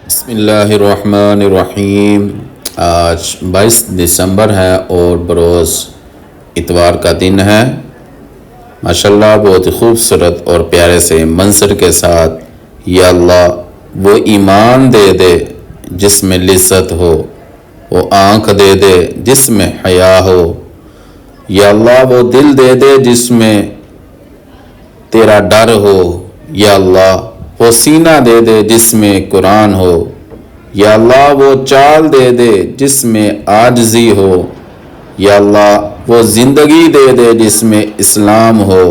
بسم اللہ الرحمن الرحیم۔ آج 22 دسمبر ہے اور بروز اتوار کا دن ہے۔ ماشاءاللہ بہت خوبصورت اور پیارے سے منظر کے ساتھ یا اللہ وہ ایمان دے دے جس میں لذت ہو، وہ آنکھ دے دے جس میں حیا ہو، یا اللہ وہ دل دے دے جس میں تیرا ڈر ہو، یا اللہ وہ سینہ دے دے جس میں قرآن ہو، یا اللہ وہ چال دے دے جس میں عاجزی ہو، یا اللہ وہ زندگی دے دے جس میں اسلام ہو،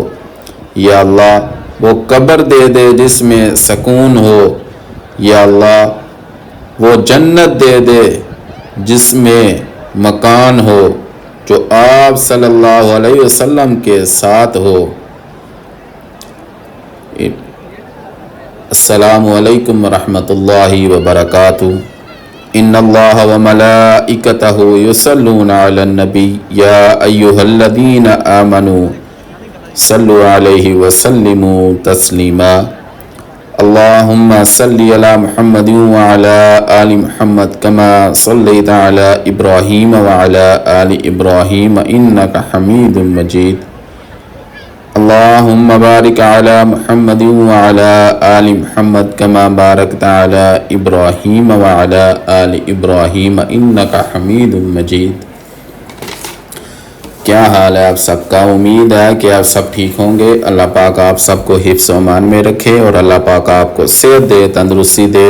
یا اللہ وہ قبر دے دے جس میں سکون ہو، یا اللہ وہ جنت دے دے جس میں مکان ہو جو آپ صلی اللہ علیہ وسلم کے ساتھ ہو۔ السلام علیکم ورحمۃ اللہ وبرکاتہ۔ ان اللہ وملائکتہ یصلون علی النبی یا ایہا الذین آمنوا صلوا علیہ وسلموا تسلیما۔ اللہم صلی علی محمد وعلی آل محمد کما صلیت علی ابراہیم وعلی آل ابراہیم انک حمید مجید۔ اللہم بارک علی محمد وعلی آل محمد کما بارکت علی ابراہیم وعلی آل ابراہیم انک حمید مجید۔ کیا حال ہے آپ سب کا؟ امید ہے کہ آپ سب ٹھیک ہوں گے۔ اللہ پاک آپ سب کو حفظ و امان میں رکھے اور اللہ پاک آپ کو صحت دے، تندرستی دے۔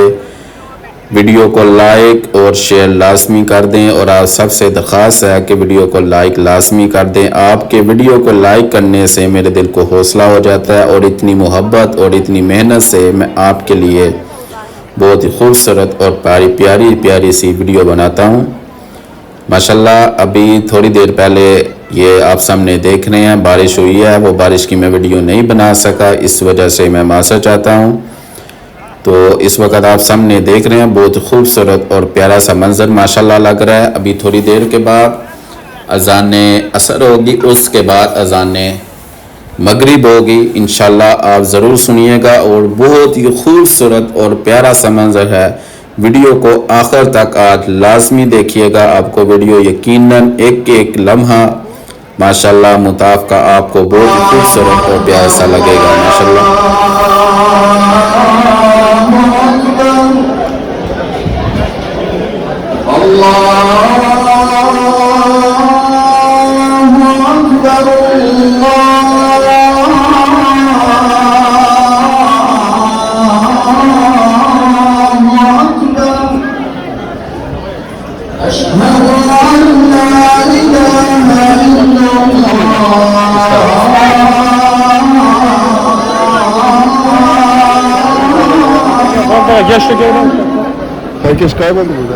ویڈیو کو لائک اور شیئر لازمی کر دیں، اور آپ سب سے درخواست ہے کہ ویڈیو کو لائک لازمی کر دیں۔ آپ کے ویڈیو کو لائک کرنے سے میرے دل کو حوصلہ ہو جاتا ہے، اور اتنی محبت اور اتنی محنت سے میں آپ کے لیے بہت ہی خوبصورت اور پیاری سی ویڈیو بناتا ہوں۔ ماشاءاللہ ابھی تھوڑی دیر پہلے یہ آپ سامنے دیکھ رہے ہیں، بارش ہوئی ہے، وہ بارش کی میں ویڈیو نہیں بنا سکا، اس وجہ سے میں معذرت چاہتا ہوں۔ تو اس وقت آپ سامنے دیکھ رہے ہیں بہت خوبصورت اور پیارا سا منظر ماشاءاللہ لگ رہا ہے۔ ابھی تھوڑی دیر کے بعد اذان عصر ہوگی، اس کے بعد اذان مغرب ہوگی، انشاءاللہ آپ ضرور سنیے گا، اور بہت ہی خوبصورت اور پیارا سا منظر ہے۔ ویڈیو کو آخر تک آج لازمی دیکھیے گا، آپ کو ویڈیو یقیناً ایک لمحہ ماشاءاللہ مطاف کا آپ کو بہت ہی خوبصورت اور پیارا سا لگے گا ماشاءاللہ۔ Herkes kayboldu burada.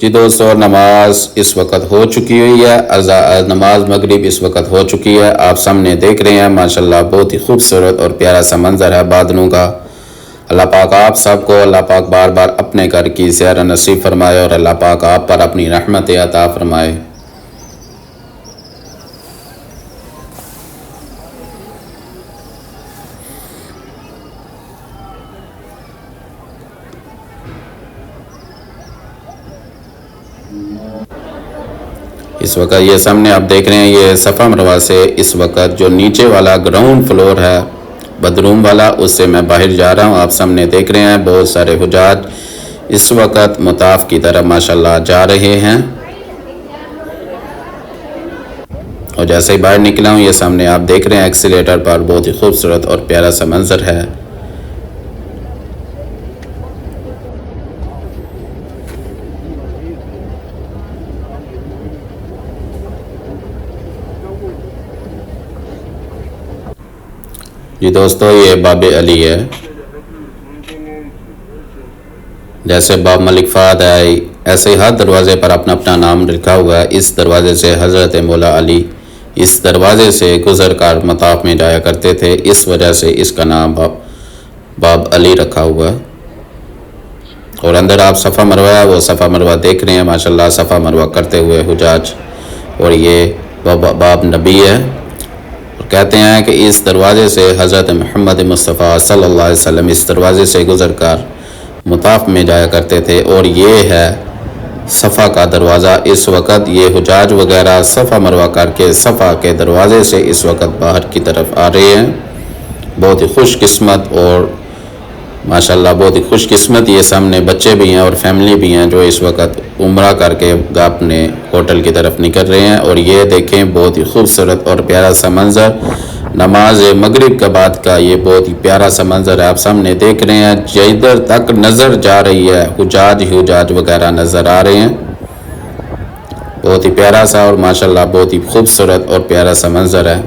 جی دوستو، نماز اس وقت ہو چکی ہوئی ہے، نماز مغرب اس وقت ہو چکی ہے. آپ سامنے دیکھ رہے ہیں ماشاءاللہ بہت ہی خوبصورت اور پیارا سا منظر ہے بادلوں کا. اللہ پاک آپ سب کو، اللہ پاک بار بار اپنے گھر کی زیارت نصیب فرمائے اور اللہ پاک آپ پر اپنی رحمت عطا فرمائے. اس وقت یہ سامنے آپ دیکھ رہے ہیں، یہ صفا مروہ سے اس وقت جو نیچے والا گراؤنڈ فلور ہے بدروم والا، اس سے میں باہر جا رہا ہوں. آپ سامنے دیکھ رہے ہیں بہت سارے حجاج اس وقت مطاف کی طرف ماشاءاللہ جا رہے ہیں. اور جیسے ہی باہر نکلا ہوں، یہ سامنے آپ دیکھ رہے ہیں ایکسیلیٹر پر بہت ہی خوبصورت اور پیارا سا منظر ہے. جی دوستو، یہ باب علی ہے. جیسے باب ملک فہد ہے، ایسے ہر دروازے پر اپنا اپنا نام لکھا ہوا ہے. اس دروازے سے حضرت مولا علی اس دروازے سے گزر کر مطاف میں جایا کرتے تھے، اس وجہ سے اس کا نام باب علی رکھا ہوا ہے. اور اندر آپ صفا مروہ ہے، وہ صفا مروہ دیکھ رہے ہیں ماشاءاللہ صفا مروہ کرتے ہوئے حجاج. اور یہ باب نبی ہے. کہتے ہیں کہ اس دروازے سے حضرت محمد مصطفیٰ صلی اللہ علیہ وسلم اس دروازے سے گزر کر مطاف میں جایا کرتے تھے. اور یہ ہے صفا کا دروازہ. اس وقت یہ حجاج وغیرہ صفا مروہ کر کے صفا کے دروازے سے اس وقت باہر کی طرف آ رہے ہیں. بہت ہی خوش قسمت اور ماشاءاللہ بہت ہی خوش قسمت یہ سامنے بچے بھی ہیں اور فیملی بھی ہیں جو اس وقت عمرہ کر کے اپنے ہوٹل کی طرف نکل رہے ہیں. اور یہ دیکھیں بہت ہی خوبصورت اور پیارا سا منظر نماز مغرب کے بعد کا، یہ بہت ہی پیارا سا منظر ہے. آپ سامنے دیکھ رہے ہیں جدھر تک نظر جا رہی ہے حجاج وغیرہ نظر آ رہے ہیں. بہت ہی پیارا سا اور ماشاءاللہ بہت ہی خوبصورت اور پیارا سا منظر ہے.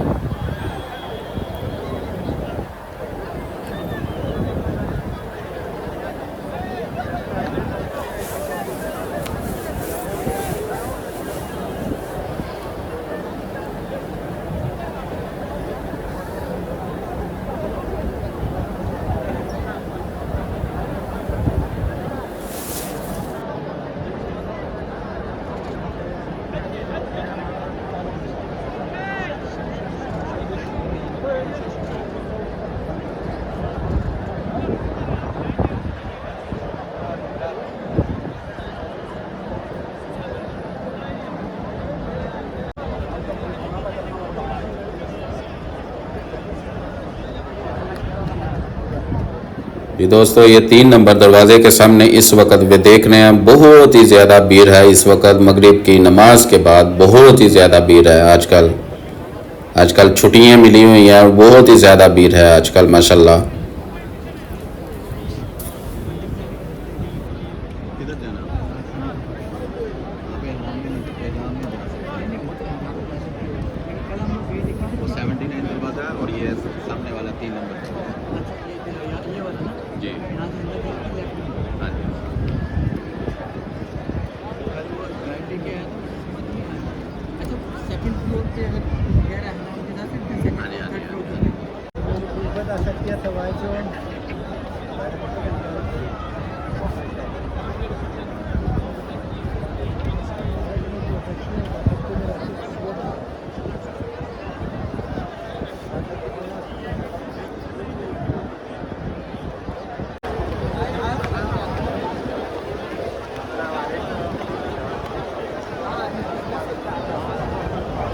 جی دوستو، یہ 3 نمبر دروازے کے سامنے اس وقت وہ دیکھ رہے ہیں بہت ہی زیادہ بھیڑ ہے. اس وقت مغرب کی نماز کے بعد بہت ہی زیادہ بھیڑ ہے. آج کل چھٹیاں ملی ہوئی ہیں اور بہت ہی زیادہ بھیڑ ہے آج کل ماشاءاللہ.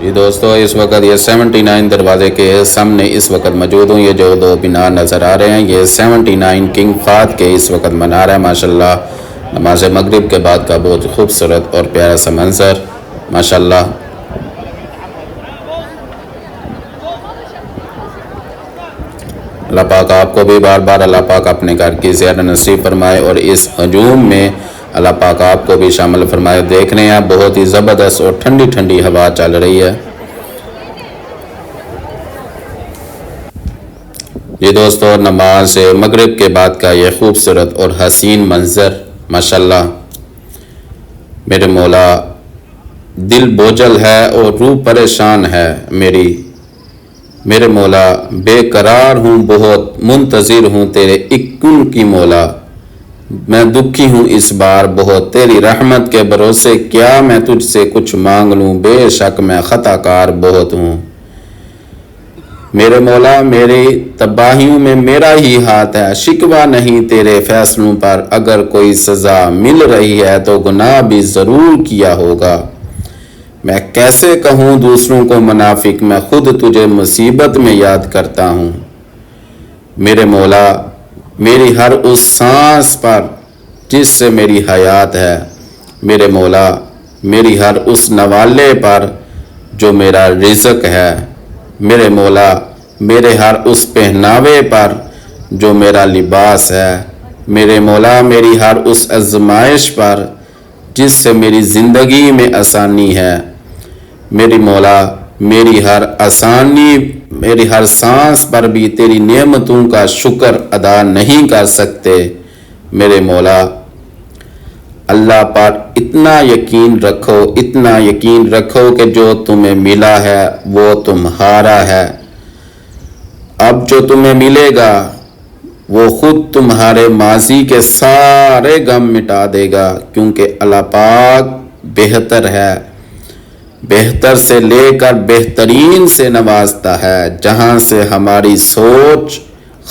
یہ دوستو اس وقت یہ 79 دروازے کے سامنے اس وقت موجود ہوں. یہ جو دو مینار نظر آ رہے ہیں یہ 79 کنگ فہد کے اس وقت منار ہے. ماشاءاللہ نماز مغرب کے بعد کا بہت خوبصورت اور پیارا سا منظر ماشاءاللہ. اللہ پاک آپ کو بھی بار بار اللہ پاک اپنے گھر کی زیارت نصیب فرمائے اور اس ہجوم میں اللہ پاک آپ کو بھی شامل فرمائے. دیکھ رہے ہیں بہت ہی زبردست اور ٹھنڈی ٹھنڈی ہوا چل رہی ہے. یہ دوستو نماز مغرب کے بعد کا یہ خوبصورت اور حسین منظر ماشاءاللہ. میرے مولا دل بوجھل ہے اور روح پریشان ہے میرے مولا بے قرار ہوں بہت منتظر ہوں تیرے اکن کی مولا. میں دکھی ہوں اس بار بہت تیری رحمت کے بھروسے کیا میں تجھ سے کچھ مانگ لوں بے شک میں خطا کار بہت ہوں. میرے مولا میری تباہیوں میں میرا ہی ہاتھ ہے شکوہ نہیں تیرے فیصلوں پر اگر کوئی سزا مل رہی ہے تو گناہ بھی ضرور کیا ہوگا. میں کیسے کہوں دوسروں کو منافق میں خود تجھے مصیبت میں یاد کرتا ہوں. میرے مولا میری ہر اس سانس پر جس سے میری حیات ہے. میرے مولا میری ہر اس نوالے پر جو میرا رزق ہے. میرے مولا میرے ہر اس پہناوے پر جو میرا لباس ہے. میرے مولا میری ہر اس آزمائش پر جس سے میری زندگی میں آسانی ہے. میری مولا میری ہر سانس پر بھی تیری نعمتوں کا شکر ادا نہیں کر سکتے. میرے مولا اللہ پر اتنا یقین رکھو کہ جو تمہیں ملا ہے وہ تمہارا ہے. اب جو تمہیں ملے گا وہ خود تمہارے ماضی کے سارے غم مٹا دے گا کیونکہ اللہ پاک بہتر ہے. بہتر سے لے کر بہترین سے نوازتا ہے. جہاں سے ہماری سوچ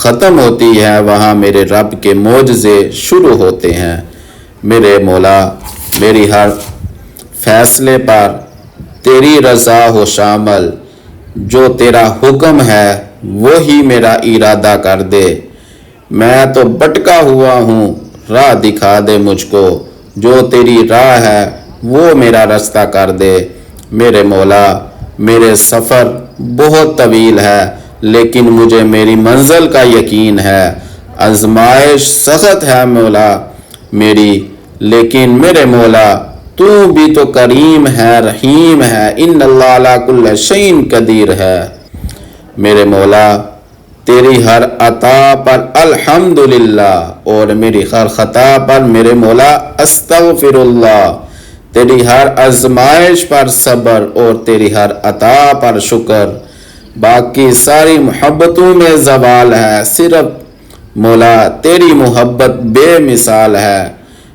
ختم ہوتی ہے وہاں میرے رب کے معجزے شروع ہوتے ہیں. میرے مولا میری ہر فیصلے پر تیری رضا ہو شامل. جو تیرا حکم ہے وہی میرا ارادہ کر دے. میں تو بھٹکا ہوا ہوں راہ دکھا دے مجھ کو. جو تیری راہ ہے وہ میرا رستہ کر دے. میرے مولا میرے سفر بہت طویل ہے لیکن مجھے میری منزل کا یقین ہے. آزمائش سخت ہے مولا میری لیکن میرے مولا تو بھی تو کریم ہے رحیم ہے. ان اللہ علی کل شیء قدیر ہے. میرے مولا تیری ہر عطا پر الحمدللہ اور میری ہر خطا پر میرے مولا استغفر اللہ. تیری ہر آزمائش پر صبر اور تیری ہر عطا پر شکر. باقی ساری محبتوں میں زوال ہے صرف مولا تیری محبت بے مثال ہے.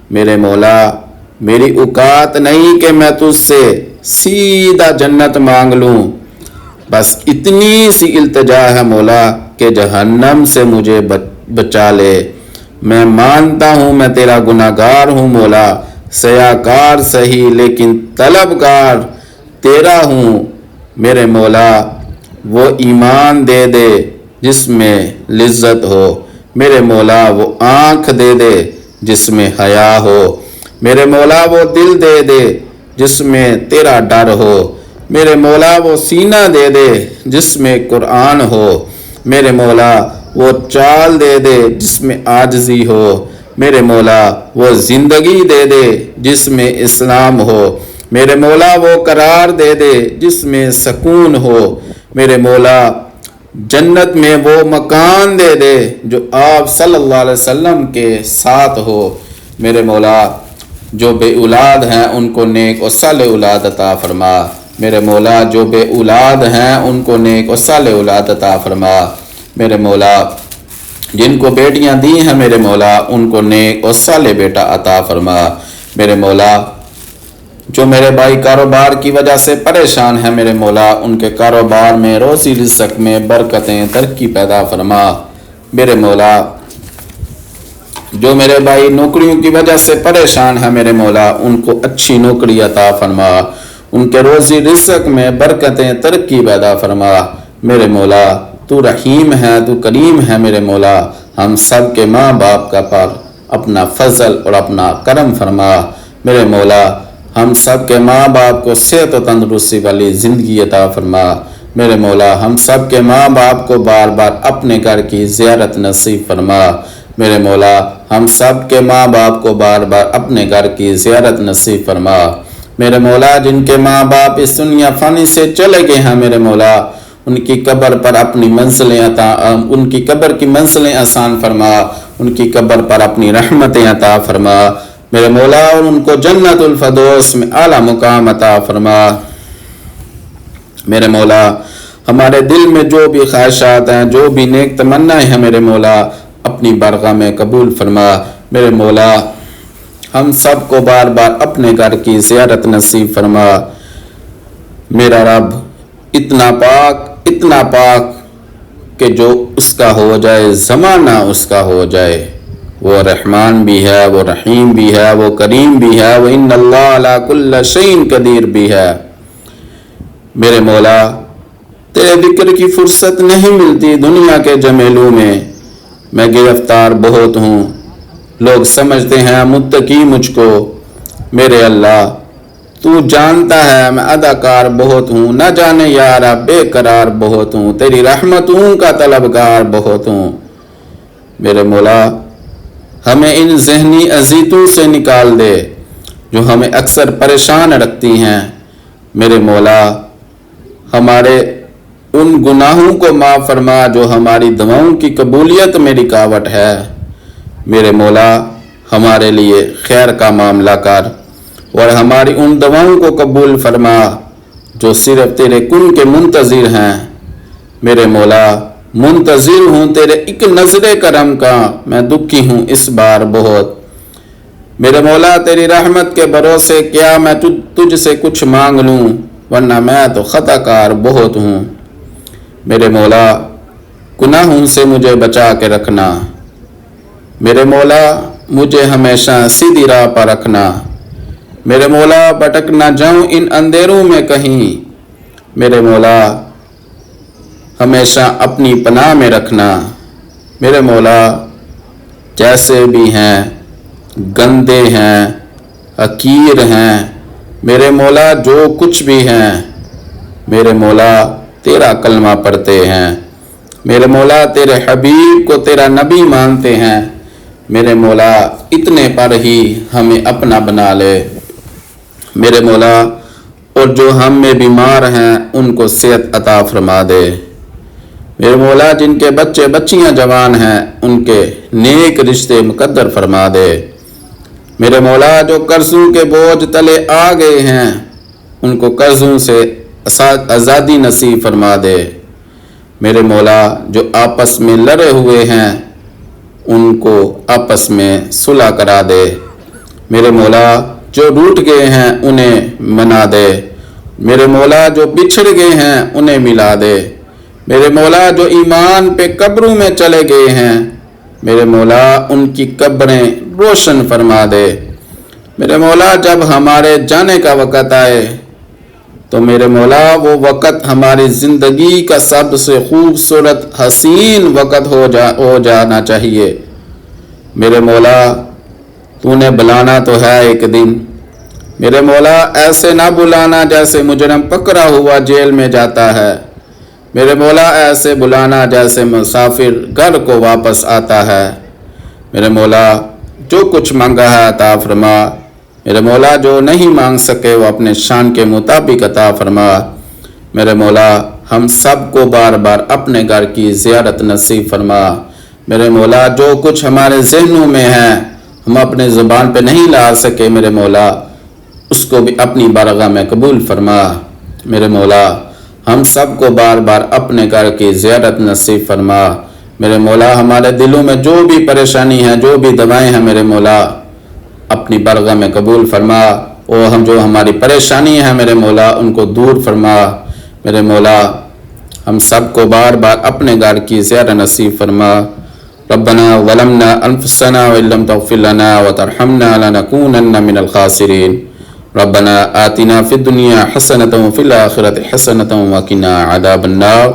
میرے مولا میری اوقات نہیں کہ میں تجھ سے سیدھا جنت مانگ لوں. بس اتنی سی التجا ہے مولا کہ جہنم سے مجھے بچا لے. میں مانتا ہوں میں تیرا گناہگار ہوں مولا. سیاکار سہی لیکن طلبگار تیرا ہوں. میرے مولا وہ ایمان دے دے جس میں لذت ہو. میرے مولا وہ آنکھ دے دے جس میں حیا ہو. میرے مولا وہ دل دے دے جس میں تیرا ڈر ہو. میرے مولا وہ سینہ دے دے جس میں قرآن ہو. میرے مولا وہ چال دے دے جس میں عاجزی ہو. میرے مولا وہ زندگی دے دے جس میں اسلام ہو. میرے مولا وہ قرار دے دے جس میں سکون ہو. میرے مولا جنت میں وہ مکان دے دے جو آپ صلی اللہ علیہ وسلم کے ساتھ ہو. میرے مولا جو بے اولاد ہیں ان کو نیک اور صالح اولاد عطا فرما. میرے مولا جو بے اولاد ہیں ان کو نیک اور صالح اولاد عطا فرما. میرے مولا جن کو بیٹیاں دی ہیں میرے مولا ان کو نیک اور صالح بیٹا عطا فرما. میرے مولا جو میرے بھائی کاروبار کی وجہ سے پریشان ہیں میرے مولا ان کے کاروبار میں روزی رزق میں برکتیں ترقی پیدا فرما. میرے مولا جو میرے بھائی نوکریوں کی وجہ سے پریشان ہیں میرے مولا ان کو اچھی نوکری عطا فرما. ان کے روزی رزق میں برکتیں ترقی پیدا فرما میرے مولا۔ تو رحیم ہے، تو کریم ہے میرے مولا۔ ہم سب کے ماں باپ کا پر اپنا فضل اور اپنا کرم فرما میرے مولا۔ ہم سب کے ماں باپ کو صحت و تندرستی والی زندگی عطا فرما میرے مولا۔ ہم سب کے ماں باپ کو بار بار اپنے گھر کی زیارت نصیب فرما میرے مولا۔ ہم سب کے ماں باپ کو بار بار اپنے گھر کی زیارت نصیب فرما میرے مولا۔ جن کے ماں باپ اس دنیا فانی سے چلے گئے ہیں میرے مولا، ان کی قبر پر اپنی ان کی قبر کی منزلیں آسان فرما، ان کی قبر پر اپنی رحمتیں عطا فرما میرے مولا، اور ان کو جنت الفردوس میں اعلیٰ مقام عطا فرما میرے مولا۔ ہمارے دل میں جو بھی خواہشات ہیں، جو بھی نیک تمنائیں ہیں میرے مولا، اپنی بارگاہ میں قبول فرما میرے مولا۔ ہم سب کو بار بار اپنے گھر کی زیارت نصیب فرما میرا رب۔ اتنا پاک کہ جو اس کا ہو جائے زمانہ اس کا ہو جائے۔ وہ رحمان بھی ہے، وہ رحیم بھی ہے، وہ کریم بھی ہے، وہ ان اللہ علی کل شیء قدیر بھی ہے میرے مولا۔ تیرے ذکر کی فرصت نہیں ملتی دنیا کے جمیلوں میں گرفتار بہت ہوں، لوگ سمجھتے ہیں متقی مجھ کو میرے اللہ۔ تو جانتا ہے میں اداکار بہت ہوں، نہ جانے یارا بے قرار بہت ہوں، تیری رحمتوں کا طلبگار بہت ہوں میرے مولا۔ ہمیں ان ذہنی اذیتوں سے نکال دے جو ہمیں اکثر پریشان رکھتی ہیں میرے مولا۔ ہمارے ان گناہوں کو معاف فرما جو ہماری دعاؤں کی قبولیت میں رکاوٹ ہے میرے مولا۔ ہمارے لیے خیر کا معاملہ کر اور ہماری ان دعاؤں کو قبول فرما جو صرف تیرے کن کے منتظر ہیں میرے مولا۔ منتظر ہوں تیرے ایک نظر کرم کا، میں دکھی ہوں اس بار بہت میرے مولا۔ تیری رحمت کے بھروسے کیا میں تجھ سے کچھ مانگ لوں، ورنہ میں تو خطا کار بہت ہوں میرے مولا۔ گناہوں سے مجھے بچا کے رکھنا میرے مولا، مجھے ہمیشہ سیدھی راہ پر رکھنا میرے مولا۔ بھٹک نہ جاؤں ان اندھیروں میں کہیں میرے مولا، ہمیشہ اپنی پناہ میں رکھنا میرے مولا۔ جیسے بھی ہیں گندے ہیں، حقیر ہیں میرے مولا، جو کچھ بھی ہیں میرے مولا، تیرا کلمہ پڑھتے ہیں میرے مولا، تیرے حبیب کو تیرا نبی مانتے ہیں میرے مولا۔ اتنے پر ہی ہمیں اپنا بنا لے میرے مولا، اور جو ہم میں بیمار ہیں ان کو صحت عطا فرما دے میرے مولا۔ جن کے بچے بچیاں جوان ہیں ان کے نیک رشتے مقدر فرما دے میرے مولا۔ جو قرضوں کے بوجھ تلے آ گئے ہیں ان کو قرضوں سے آزادی نصیب فرما دے میرے مولا۔ جو آپس میں لڑے ہوئے ہیں ان کو آپس میں صلح کرا دے میرے مولا۔ جو روٹ گئے ہیں انہیں منا دے میرے مولا۔ جو بچھڑ گئے ہیں انہیں ملا دے میرے مولا۔ جو ایمان پہ قبروں میں چلے گئے ہیں میرے مولا، ان کی قبریں روشن فرما دے میرے مولا۔ جب ہمارے جانے کا وقت آئے تو میرے مولا وہ وقت ہماری زندگی کا سب سے خوبصورت حسین وقت ہو جانا چاہیے میرے مولا۔ تو نے بلانا تو ہے ایک دن میرے مولا، ایسے نہ بلانا جیسے مجرم پکڑا ہوا جیل میں جاتا ہے میرے مولا، ایسے بلانا جیسے مسافر گھر کو واپس آتا ہے میرے مولا۔ جو کچھ مانگا ہے عطا فرما میرے مولا، جو نہیں مانگ سکے وہ اپنے شان کے مطابق عطا فرما میرے مولا۔ ہم سب کو بار بار اپنے گھر کی زیارت نصیب فرما میرے مولا۔ جو کچھ ہمارے ذہنوں میں ہے ہم اپنے زبان پہ نہیں لا سکے میرے مولا، اس کو بھی اپنی بارگاہ میں قبول فرما میرے مولا۔ ہم سب کو بار بار اپنے گھر کی زیارت نصیب فرما میرے مولا۔ ہمارے دلوں میں جو بھی پریشانی ہے، جو بھی دوائیں ہیں میرے مولا، اپنی بارگاہ میں قبول فرما، اور جو ہماری پریشانی ہے میرے مولا ان کو دور فرما میرے مولا۔ ہم سب کو بار بار اپنے گھر کی زیارت نصیب فرما۔ ربنا ظلمنا انفسنا وان لم تغفر لنا وترحمنا لنكونن من الخاسرین۔ ربنا آتنا فی الدنیا حسنۃ وفی الآخرۃ حسنۃ وقنا عذاب النار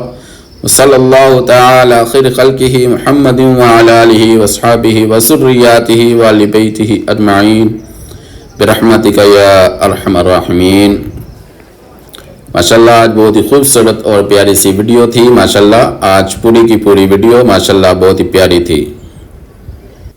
وصلی اللہ تعالی خیر خلقہ محمد وعلی آلہ واصحابہ وذریاتہ وآل بیتہ اجمعین برحمتک یا ارحم الراحمین۔ ماشاءاللہ آج بہت ہی خوبصورت اور پیاری سی ویڈیو تھی۔ ماشاءاللہ آج پوری کی پوری ویڈیو ماشاءاللہ بہت ہی پیاری تھی۔